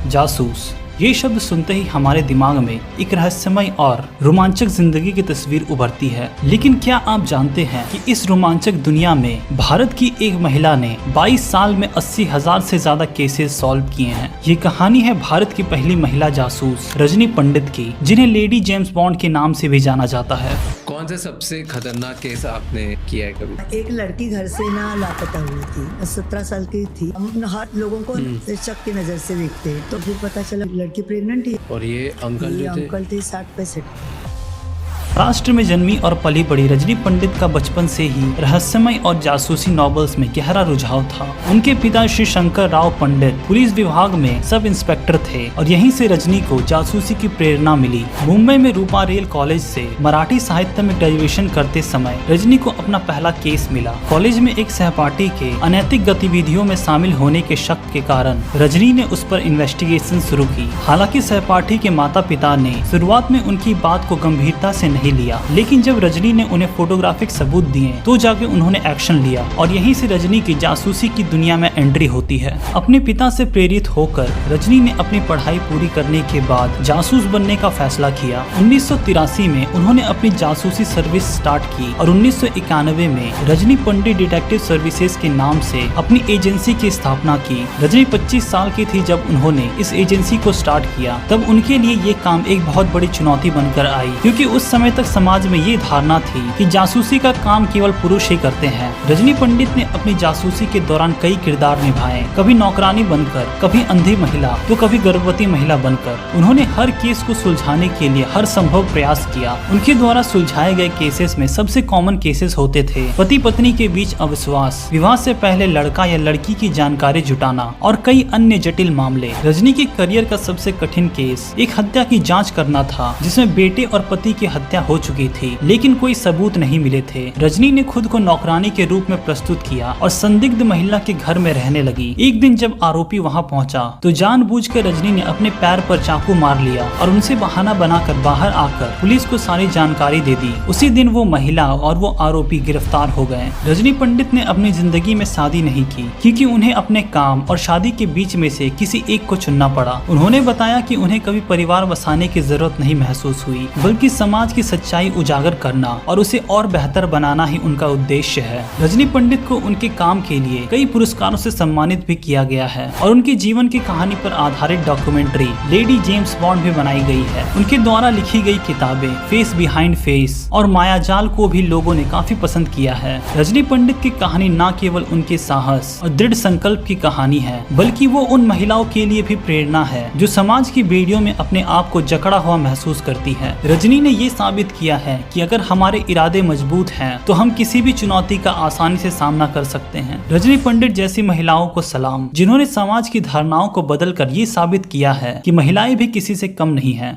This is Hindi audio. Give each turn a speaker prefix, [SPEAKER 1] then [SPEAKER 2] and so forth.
[SPEAKER 1] जासूस, ये शब्द सुनते ही हमारे दिमाग में एक रहस्यमय और रोमांचक जिंदगी की तस्वीर उभरती है। लेकिन क्या आप जानते हैं कि इस रोमांचक दुनिया में भारत की एक महिला ने 22 साल में 80,000 से ज्यादा केसेस सॉल्व किए हैं। ये कहानी है भारत की पहली महिला जासूस रजनी पंडित की, जिन्हें लेडी जेम्स बॉन्ड के नाम से भी जाना जाता है।
[SPEAKER 2] कौन सा सबसे खतरनाक केस आपने किया है कभी?
[SPEAKER 3] एक लड़की घर से ना लापता हुई थी, 17 साल की थी। हम हर लोगों को शक की नजर से देखते हैं, तो फिर पता चला लड़की प्रेग्नेंट थी।
[SPEAKER 2] और ये अंकल जो थे?
[SPEAKER 3] अंकल थे 60-65।
[SPEAKER 1] महाराष्ट्र में जन्मी और पली बड़ी रजनी पंडित का बचपन से ही रहस्यमय और जासूसी नॉवेल्स में गहरा रुझाव था। उनके पिता श्री शंकर राव पंडित पुलिस विभाग में सब इंस्पेक्टर थे और यहीं से रजनी को जासूसी की प्रेरणा मिली। मुंबई में रूपा रेल कॉलेज से मराठी साहित्य में ग्रेजुएशन करते समय रजनी को अपना पहला केस मिला। कॉलेज में एक सहपाठी के अनैतिक गतिविधियों में शामिल होने के शक के कारण रजनी ने उस पर इन्वेस्टिगेशन शुरू की। हालांकि सहपाठी के माता पिता ने शुरुआत में उनकी बात को गंभीरता से नहीं लिया, लेकिन जब रजनी ने उन्हें फोटोग्राफिक सबूत दिए तो जाके उन्होंने एक्शन लिया और यहीं से रजनी की जासूसी की दुनिया में एंट्री होती है। अपने पिता से प्रेरित होकर रजनी ने अपनी पढ़ाई पूरी करने के बाद जासूस बनने का फैसला किया। 1983 में उन्होंने अपनी जासूसी सर्विस स्टार्ट की और 1991 में रजनी पंडित डिटेक्टिव सर्विसेज के नाम से अपनी एजेंसी की स्थापना की। रजनी 25 साल की थी जब उन्होंने इस एजेंसी को स्टार्ट किया। तब उनके लिए ये काम एक बहुत बड़ी चुनौती बनकर आई, क्योंकि उस समय तक समाज में ये धारणा थी कि जासूसी का काम केवल पुरुष ही करते हैं। रजनी पंडित ने अपनी जासूसी के दौरान कई किरदार निभाए, कभी नौकरानी बनकर, कभी अंधी महिला, तो कभी गर्भवती महिला बनकर। उन्होंने हर केस को सुलझाने के लिए हर संभव प्रयास किया। उनके द्वारा सुलझाए गए केसेस में सबसे कॉमन केसेस होते थे पति पत्नी के बीच अविश्वास, विवाह से पहले लड़का या लड़की की जानकारी जुटाना और कई अन्य जटिल मामले। रजनी के करियर का सबसे कठिन केस एक हत्या की जाँच करना था, जिसमें बेटे और पति की हत्या हो चुकी थी, लेकिन कोई सबूत नहीं मिले थे। रजनी ने खुद को नौकरानी के रूप में प्रस्तुत किया और संदिग्ध महिला के घर में रहने लगी। एक दिन जब आरोपी वहां पहुंचा तो जानबूझकर रजनी ने अपने पैर पर चाकू मार लिया और उनसे बहाना बनाकर बाहर आकर पुलिस को सारी जानकारी दे दी। उसी दिन वो महिला और वो आरोपी गिरफ्तार हो गए। रजनी पंडित ने अपनी जिंदगी में शादी नहीं की, क्योंकि उन्हें अपने काम और शादी के बीच में से किसी एक को चुनना पड़ा। उन्होंने बताया कि उन्हें कभी परिवार बसाने की जरूरत नहीं महसूस हुई, बल्कि समाज की सच्चाई उजागर करना और उसे और बेहतर बनाना ही उनका उद्देश्य है। रजनी पंडित को उनके काम के लिए कई पुरस्कारों से सम्मानित भी किया गया है और उनके जीवन की कहानी पर आधारित डॉक्यूमेंट्री लेडी जेम्स बॉन्ड भी बनाई गई है। उनके द्वारा लिखी गई किताबें फेस बिहाइंड फेस और मायाजाल को भी लोगों ने काफी पसंद किया है। रजनी पंडित की कहानी न केवल उनके साहस और दृढ़ संकल्प की कहानी है, बल्कि वो उन महिलाओं के लिए भी प्रेरणा है जो समाज की बेड़ियों में अपने आप को जकड़ा हुआ महसूस करती है। रजनी ने ये साबित किया है कि अगर हमारे इरादे मजबूत हैं तो हम किसी भी चुनौती का आसानी से सामना कर सकते हैं। रजनी पंडित जैसी महिलाओं को सलाम, जिन्होंने समाज की धारणाओं को बदलकर ये साबित किया है कि महिलाएं भी किसी से कम नहीं हैं।